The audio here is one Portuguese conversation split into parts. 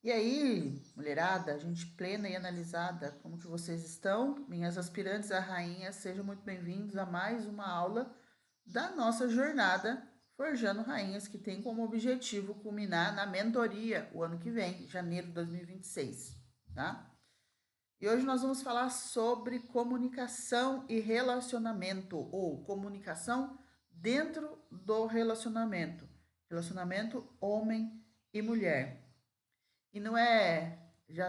E aí, mulherada, gente plena e analisada, como que vocês estão? Minhas aspirantes a rainha, sejam muito bem-vindos a mais uma aula da nossa jornada Forjando Rainhas, que tem como objetivo culminar na mentoria o ano que vem, janeiro de 2026, tá? E hoje nós vamos falar sobre comunicação e relacionamento, ou comunicação dentro do relacionamento, relacionamento homem e mulher. E não é, já,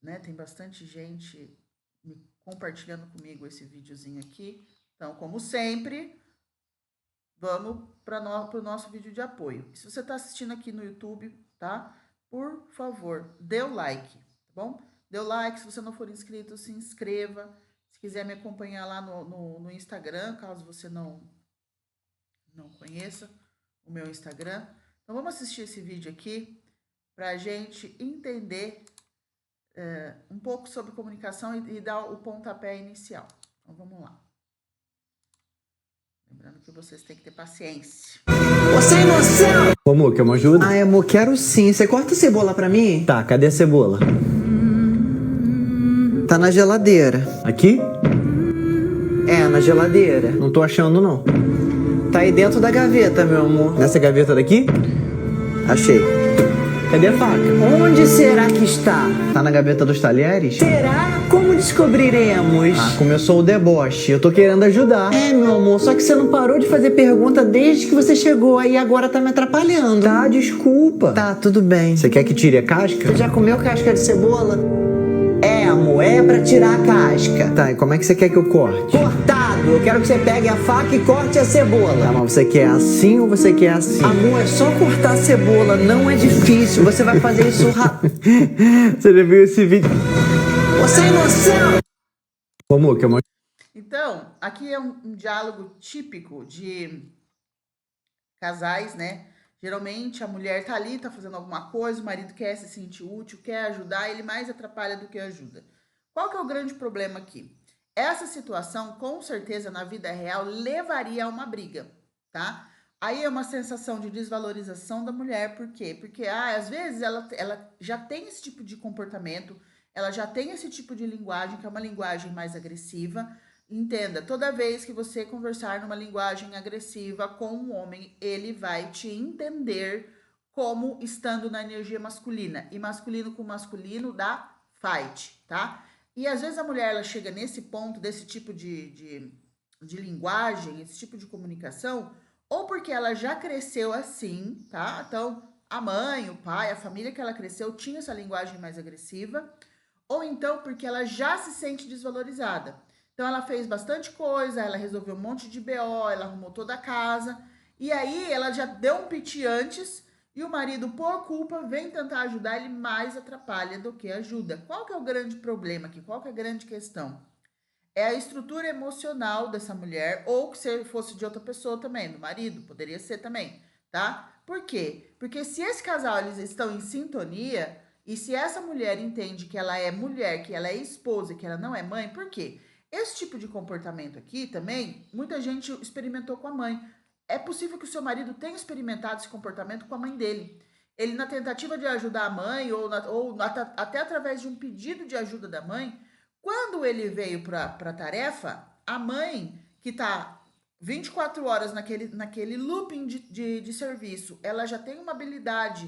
né, tem bastante gente compartilhando comigo esse videozinho aqui. Então, como sempre, vamos para o nosso vídeo de apoio. E se você está assistindo aqui no YouTube, tá? Por favor, dê o like, tá bom? Dê o like, se você não for inscrito, se inscreva. Se quiser me acompanhar lá no Instagram, caso você não conheça o meu Instagram. Então, vamos assistir esse vídeo aqui para a gente entender um pouco sobre comunicação e dar o pontapé inicial. Então, vamos lá. Lembrando que vocês têm que ter paciência. Ô, sem noção! Ô, amor, quer uma ajuda? Ai, amor, quero sim. Você corta a cebola pra mim? Tá, cadê a cebola? Tá na geladeira. Aqui? É, na geladeira. Não tô achando, não. Tá aí dentro da gaveta, meu amor. Nessa gaveta daqui? Achei. Cadê a faca? Onde será que está? Tá na gaveta dos talheres? Será? Como descobriremos? Ah, começou o deboche. Eu tô querendo ajudar. É, meu amor, só que você não parou de fazer pergunta desde que você chegou aí, agora tá me atrapalhando. Tá, desculpa. Tá, tudo bem. Você quer que tire a casca? Você já comeu casca de cebola? É, amor, é pra tirar a casca. Tá, e como é que você quer que eu corte? Cortado! Eu quero que você pegue a faca e corte a cebola. Tá, mas você quer assim ou você quer assim? Amor, é só cortar a cebola, não é difícil. Você vai fazer isso rápido. Você já viu esse vídeo? Ô, sem noção! Ô, amor, quer uma... Então, aqui é um diálogo típico de casais, né? Geralmente a mulher tá ali, tá fazendo alguma coisa, o marido quer se sentir útil, quer ajudar, ele mais atrapalha do que ajuda. Qual que é o grande problema aqui? Essa situação, com certeza, na vida real, levaria a uma briga, tá? Aí é uma sensação de desvalorização da mulher, por quê? Porque, às vezes, ela já tem esse tipo de comportamento, ela já tem esse tipo de linguagem, que é uma linguagem mais agressiva. Entenda, toda vez que você conversar numa linguagem agressiva com um homem, ele vai te entender como estando na energia masculina. E masculino com masculino dá fight, tá? E às vezes a mulher ela chega nesse ponto, desse tipo de linguagem, esse tipo de comunicação, ou porque ela já cresceu assim, tá? Então, a mãe, o pai, a família que ela cresceu tinha essa linguagem mais agressiva, ou então porque ela já se sente desvalorizada. Então, ela fez bastante coisa, ela resolveu um monte de BO, ela arrumou toda a casa, e aí ela já deu um piti antes, e o marido, por culpa, vem tentar ajudar, ele mais atrapalha do que ajuda. Qual que é o grande problema aqui? Qual que é a grande questão? É a estrutura emocional dessa mulher, ou que se fosse de outra pessoa também, do marido, poderia ser também, tá? Por quê? Porque se esse casal, eles estão em sintonia, e se essa mulher entende que ela é mulher, que ela é esposa, que ela não é mãe, por quê? Esse tipo de comportamento aqui também, muita gente experimentou com a mãe. É possível que o seu marido tenha experimentado esse comportamento com a mãe dele. Ele, na tentativa de ajudar a mãe, até através de um pedido de ajuda da mãe, quando ele veio para a tarefa, a mãe, que está 24 horas naquele looping de serviço, ela já tem uma habilidade,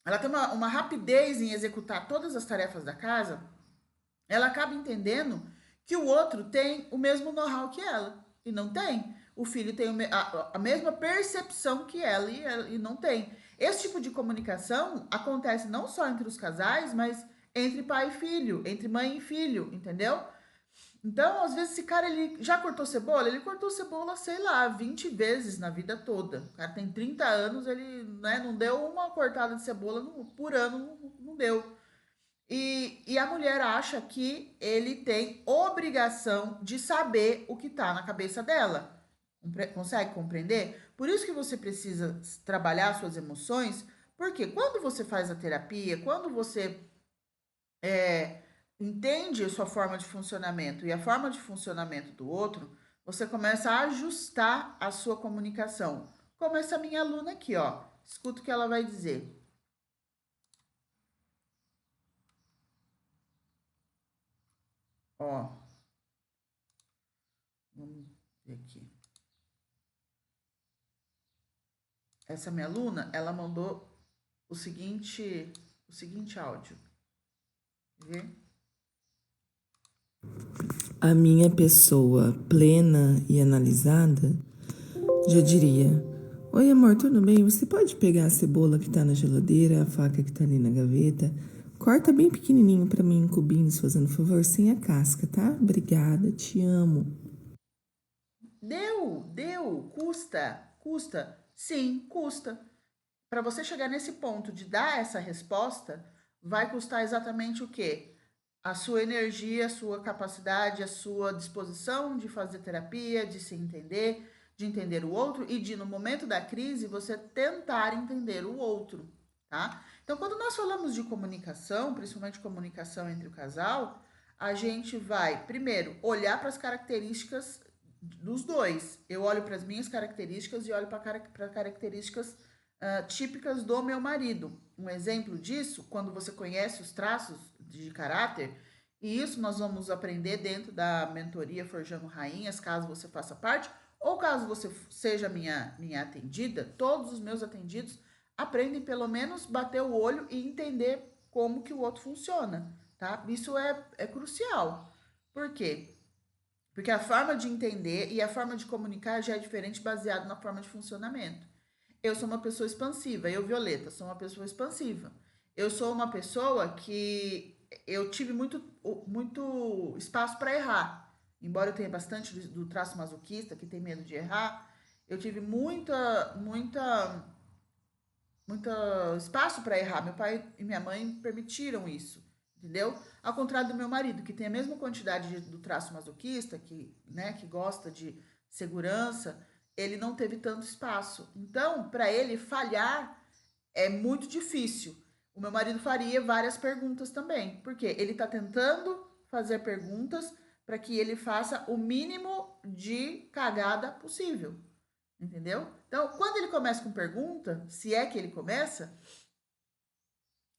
ela tem uma rapidez em executar todas as tarefas da casa, ela acaba entendendo que o outro tem o mesmo know-how que ela, e não tem. O filho tem a mesma percepção que ela e não tem. Esse tipo de comunicação acontece não só entre os casais, mas entre pai e filho, entre mãe e filho, entendeu? Então, às vezes, esse cara, ele já cortou cebola? Ele cortou cebola, sei lá, 20 vezes na vida toda. O cara tem 30 anos, ele, né, não deu uma cortada de cebola por ano, não deu. E a mulher acha que ele tem obrigação de saber o que tá na cabeça dela. Consegue compreender? Por isso que você precisa trabalhar suas emoções, porque quando você faz a terapia, quando você entende a sua forma de funcionamento e a forma de funcionamento do outro, você começa a ajustar a sua comunicação. Como essa minha aluna aqui, ó. Escuta o que ela vai dizer. Ó, vamos ver aqui. Essa minha aluna, ela mandou o seguinte áudio. Quer ver? A minha pessoa plena e analisada já diria: oi, amor, tudo bem? Você pode pegar a cebola que tá na geladeira, a faca que tá ali na gaveta? Corta bem pequenininho pra mim em cubinhos, fazendo favor, sem a casca, tá? Obrigada, te amo. Deu, custa. Sim, custa. Para você chegar nesse ponto de dar essa resposta, vai custar exatamente o quê? A sua energia, a sua capacidade, a sua disposição de fazer terapia, de se entender, de entender o outro e de, no momento da crise, você tentar entender o outro, tá? Então, quando nós falamos de comunicação, principalmente comunicação entre o casal, a gente vai, primeiro, olhar para as características dos dois. Eu olho para as minhas características e olho para características típicas do meu marido. Um exemplo disso, quando você conhece os traços de caráter, e isso nós vamos aprender dentro da mentoria Forjando Rainhas, caso você faça parte, ou caso você seja minha atendida, todos os meus atendidos aprendem pelo menos bater o olho e entender como que o outro funciona, tá? Isso é crucial. Por quê? Porque a forma de entender e a forma de comunicar já é diferente baseado na forma de funcionamento. Eu sou uma pessoa expansiva, eu, Violeta, sou uma pessoa expansiva. Eu sou uma pessoa que eu tive muito espaço para errar. Embora eu tenha bastante do traço masoquista, que tem medo de errar, eu tive muito espaço para errar. Meu pai e minha mãe permitiram isso, entendeu? Ao contrário do meu marido, que tem a mesma quantidade do traço masoquista, que gosta de segurança, ele não teve tanto espaço. Então, para ele falhar é muito difícil. O meu marido faria várias perguntas também, porque ele está tentando fazer perguntas para que ele faça o mínimo de cagada possível. Entendeu? Então, quando ele começa com pergunta, se é que ele começa,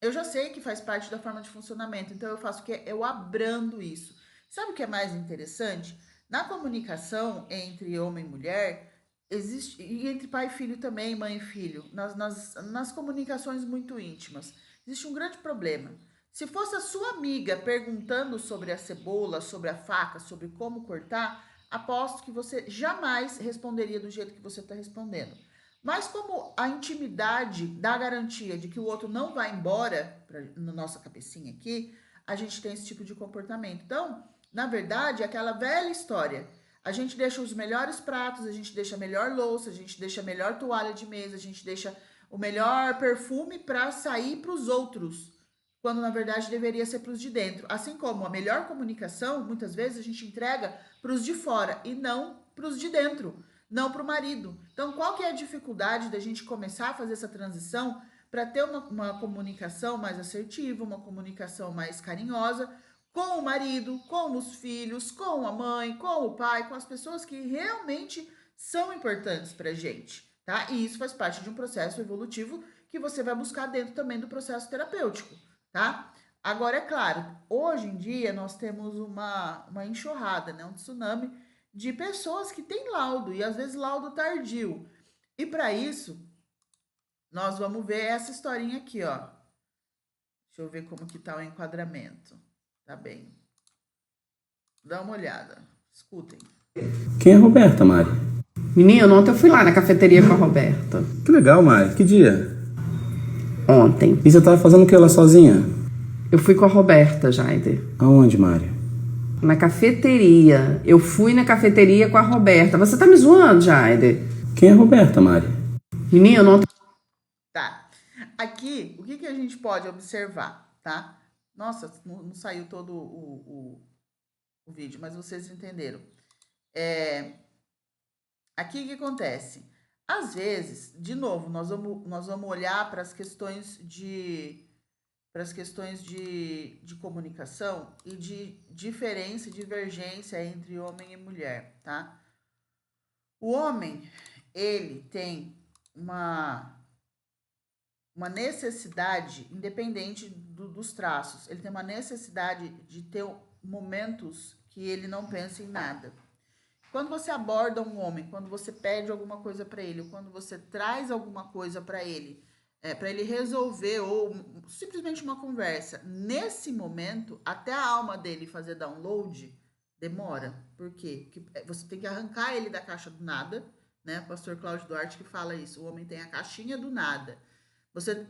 eu já sei que faz parte da forma de funcionamento. Então, eu faço o quê? Eu abrando isso. Sabe o que é mais interessante? Na comunicação entre homem e mulher, existe, e entre pai e filho também, mãe e filho, nas comunicações muito íntimas, existe um grande problema. Se fosse a sua amiga perguntando sobre a cebola, sobre a faca, sobre como cortar, aposto que você jamais responderia do jeito que você está respondendo. Mas como a intimidade dá garantia de que o outro não vai embora, na nossa cabecinha aqui, a gente tem esse tipo de comportamento. Então, na verdade, é aquela velha história. A gente deixa os melhores pratos, a gente deixa a melhor louça, a gente deixa a melhor toalha de mesa, a gente deixa o melhor perfume para sair para os outros, quando na verdade deveria ser para os de dentro. Assim como a melhor comunicação, muitas vezes a gente entrega para os de fora e não para os de dentro, não para o marido. Então, qual que é a dificuldade da gente começar a fazer essa transição para ter uma comunicação mais assertiva, uma comunicação mais carinhosa com o marido, com os filhos, com a mãe, com o pai, com as pessoas que realmente são importantes para a gente, tá? E isso faz parte de um processo evolutivo que você vai buscar dentro também do processo terapêutico, tá? Agora, é claro, hoje em dia nós temos uma enxurrada, né? Um tsunami de pessoas que têm laudo, e às vezes laudo tardio. E para isso, nós vamos ver essa historinha aqui, ó. Deixa eu ver como que tá o enquadramento. Tá bem. Dá uma olhada. Escutem. Quem é a Roberta, Mari? Menino, ontem eu fui lá na cafeteria com a Roberta. Que legal, Mari. Que dia? Ontem. E você tava fazendo o que lá sozinha? Eu fui com a Roberta, Jaider. Aonde, Mari? Na cafeteria. Eu fui na cafeteria com a Roberta. Você tá me zoando, Jaider? Quem é a Roberta, Mari? Menino, ontem... Tá. Aqui, o que a gente pode observar, tá? Nossa, não saiu todo o vídeo, mas vocês entenderam. Aqui o que acontece? Às vezes, de novo, nós vamos olhar para as questões de comunicação e de diferença e divergência entre homem e mulher, tá? O homem, ele tem uma necessidade, independente dos traços, ele tem uma necessidade de ter momentos que ele não pensa em nada. Quando você aborda um homem, quando você pede alguma coisa para ele, ou quando você traz alguma coisa para ele resolver, ou simplesmente uma conversa, nesse momento, até a alma dele fazer download, demora. Por quê? Porque você tem que arrancar ele da caixa do nada, né? O pastor Cláudio Duarte que fala isso, o homem tem a caixinha do nada.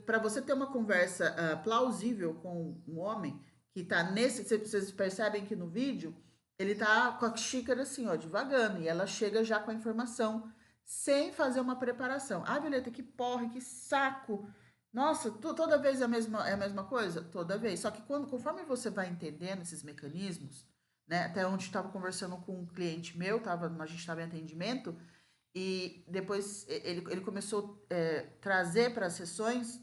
Para você ter uma conversa plausível com um homem que tá nesse, vocês percebem que no vídeo, ele tá com a xícara assim, ó, devagando, e ela chega já com a informação, sem fazer uma preparação. Ah, Violeta, que porre, que saco. Nossa, toda vez é a mesma coisa? Toda vez. Só que conforme você vai entendendo esses mecanismos, né? Até onde estava conversando com um cliente meu, a gente estava em atendimento, e depois ele começou a trazer para as sessões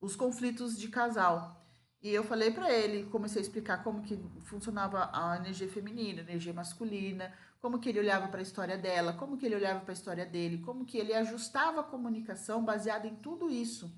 os conflitos de casal. E eu falei para ele, comecei a explicar como que funcionava a energia feminina, a energia masculina, como que ele olhava para a história dela, como que ele olhava para a história dele, como que ele ajustava a comunicação baseada em tudo isso.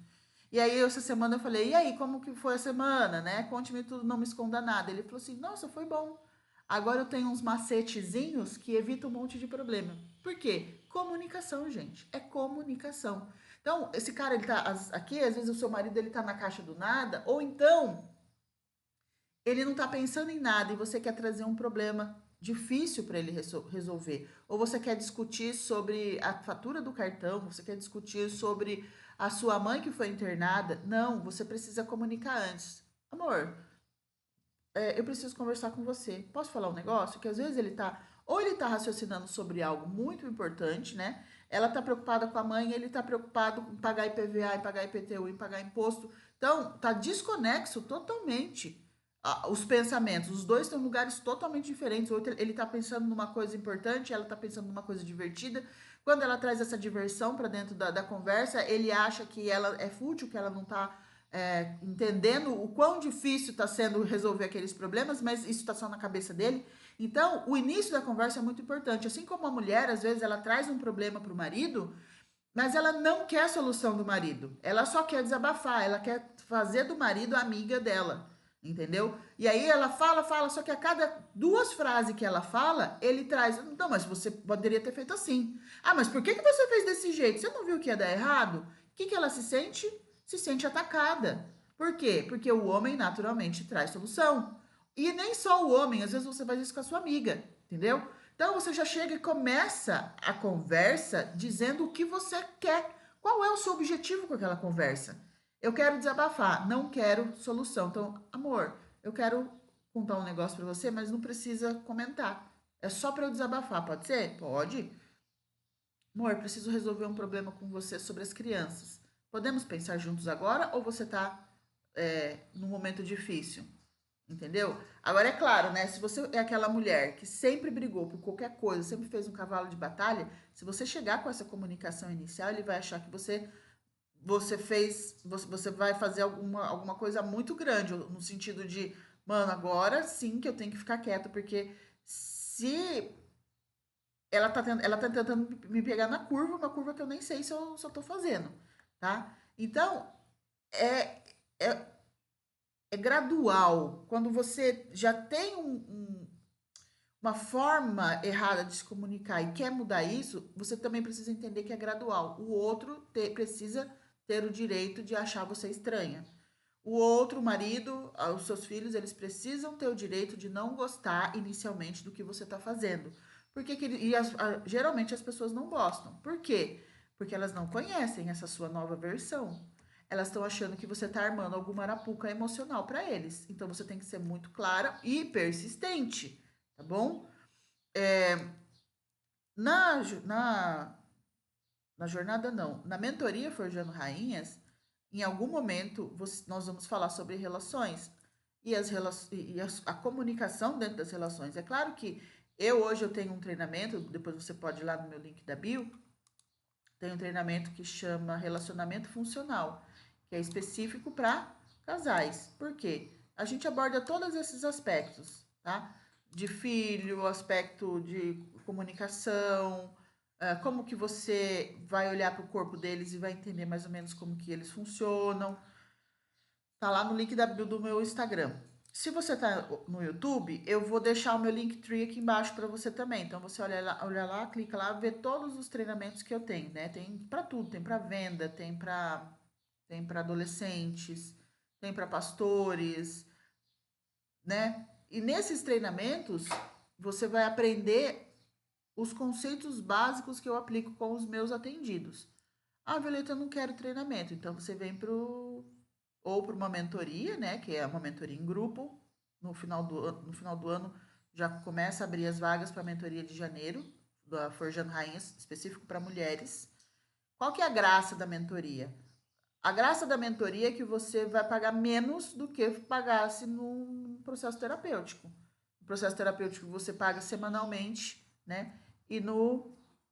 E aí, essa semana eu falei, e aí, como que foi a semana, né? Conte-me tudo, não me esconda nada. Ele falou assim, nossa, foi bom. Agora eu tenho uns macetezinhos que evitam um monte de problema. Por quê? Comunicação, gente. É comunicação. Então, esse cara, ele tá aqui, às vezes o seu marido, ele tá na caixa do nada, ou então, ele não tá pensando em nada e você quer trazer um problema difícil para ele resolver. Ou você quer discutir sobre a fatura do cartão, você quer discutir sobre a sua mãe que foi internada. Não, você precisa comunicar antes. Amor, eu preciso conversar com você. Posso falar um negócio? Que às vezes ou ele tá raciocinando sobre algo muito importante, né? Ela tá preocupada com a mãe, ele tá preocupado em pagar IPVA, em pagar IPTU, em pagar imposto. Então, tá desconexo totalmente os pensamentos. Os dois estão em lugares totalmente diferentes. O outro, ele tá pensando numa coisa importante, ela tá pensando numa coisa divertida. Quando ela traz essa diversão para dentro da conversa, ele acha que ela é fútil, que ela não tá entendendo o quão difícil está sendo resolver aqueles problemas, mas isso está só na cabeça dele. Então, o início da conversa é muito importante. Assim como a mulher, às vezes, ela traz um problema para o marido, mas ela não quer a solução do marido. Ela só quer desabafar, ela quer fazer do marido a amiga dela, entendeu? E aí ela fala, só que a cada 2 frases que ela fala, ele traz, não, mas você poderia ter feito assim. Ah, mas por que você fez desse jeito? Você não viu que ia dar errado? O que ela se sente? Se sente atacada. Por quê? Porque o homem naturalmente traz solução. E nem só o homem, às vezes você faz isso com a sua amiga, entendeu? Então você já chega e começa a conversa dizendo o que você quer. Qual é o seu objetivo com aquela conversa? Eu quero desabafar, não quero solução. Então, amor, eu quero contar um negócio para você, mas não precisa comentar. É só para eu desabafar, pode ser? Pode. Amor, preciso resolver um problema com você sobre as crianças. Podemos pensar juntos agora ou você tá num momento difícil? Entendeu? Agora é claro, né? Se você é aquela mulher que sempre brigou por qualquer coisa, sempre fez um cavalo de batalha, se você chegar com essa comunicação inicial, ele vai achar que você vai fazer alguma coisa muito grande, no sentido de, mano, agora sim que eu tenho que ficar quieta, porque se ela tá tentando me pegar na curva, uma curva que eu nem sei se eu tô fazendo, tá? Então, é, é, é gradual. Quando você já tem uma forma errada de se comunicar e quer mudar isso, você também precisa entender que é gradual. O outro precisa ter o direito de achar você estranha. O outro, o marido, os seus filhos, eles precisam ter o direito de não gostar inicialmente do que você está fazendo. Porque geralmente as pessoas não gostam. Por quê? Porque elas não conhecem essa sua nova versão. Elas estão achando que você está armando alguma arapuca emocional para eles. Então você tem que ser muito clara e persistente, tá bom? Na jornada não, na mentoria Forjando Rainhas, em algum momento nós vamos falar sobre relações e a comunicação dentro das relações. É claro que hoje eu tenho um treinamento, depois você pode ir lá no meu link da bio, tem um treinamento que chama Relacionamento Funcional, que é específico para casais. Por quê? A gente aborda todos esses aspectos, tá? De filho, aspecto de comunicação, como que você vai olhar para o corpo deles e vai entender mais ou menos como que eles funcionam. Tá lá no link do meu Instagram. Se você tá no YouTube, eu vou deixar o meu Linktree aqui embaixo para você também. Então você olha lá, clica lá, vê todos os treinamentos que eu tenho, né? Tem para tudo, tem para venda, tem para adolescentes, tem para pastores, né? E nesses treinamentos você vai aprender os conceitos básicos que eu aplico com os meus atendidos. Ah, Violeta, eu não quero treinamento. Então você vem ou para uma mentoria, né, que é uma mentoria em grupo. No final do ano já começa a abrir as vagas para a mentoria de janeiro, da Forjando Rainhas, específico para mulheres. Qual que é a graça da mentoria? A graça da mentoria é que você vai pagar menos do que pagasse num processo terapêutico. No processo terapêutico você paga semanalmente, né? E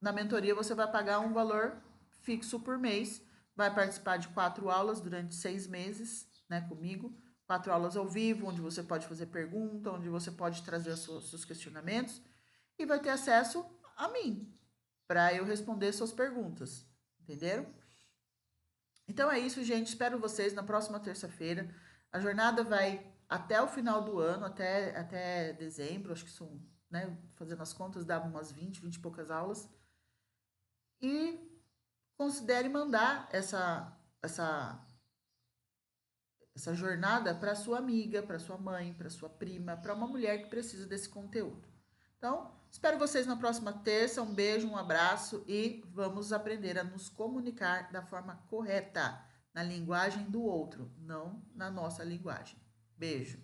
na mentoria você vai pagar um valor fixo por mês. Vai participar de 4 aulas durante 6 meses, né, comigo. 4 aulas ao vivo, onde você pode fazer pergunta, onde você pode trazer os seus questionamentos. E vai ter acesso a mim, para eu responder suas perguntas. Entenderam? Então é isso, gente. Espero vocês na próxima terça-feira. A jornada vai até o final do ano, até dezembro. Acho que são, né, fazendo as contas, dá umas 20 e poucas aulas. E considere mandar essa jornada para sua amiga, para sua mãe, para sua prima, para uma mulher que precisa desse conteúdo. Então, espero vocês na próxima terça. Um beijo, um abraço e vamos aprender a nos comunicar da forma correta, na linguagem do outro, não na nossa linguagem. Beijo.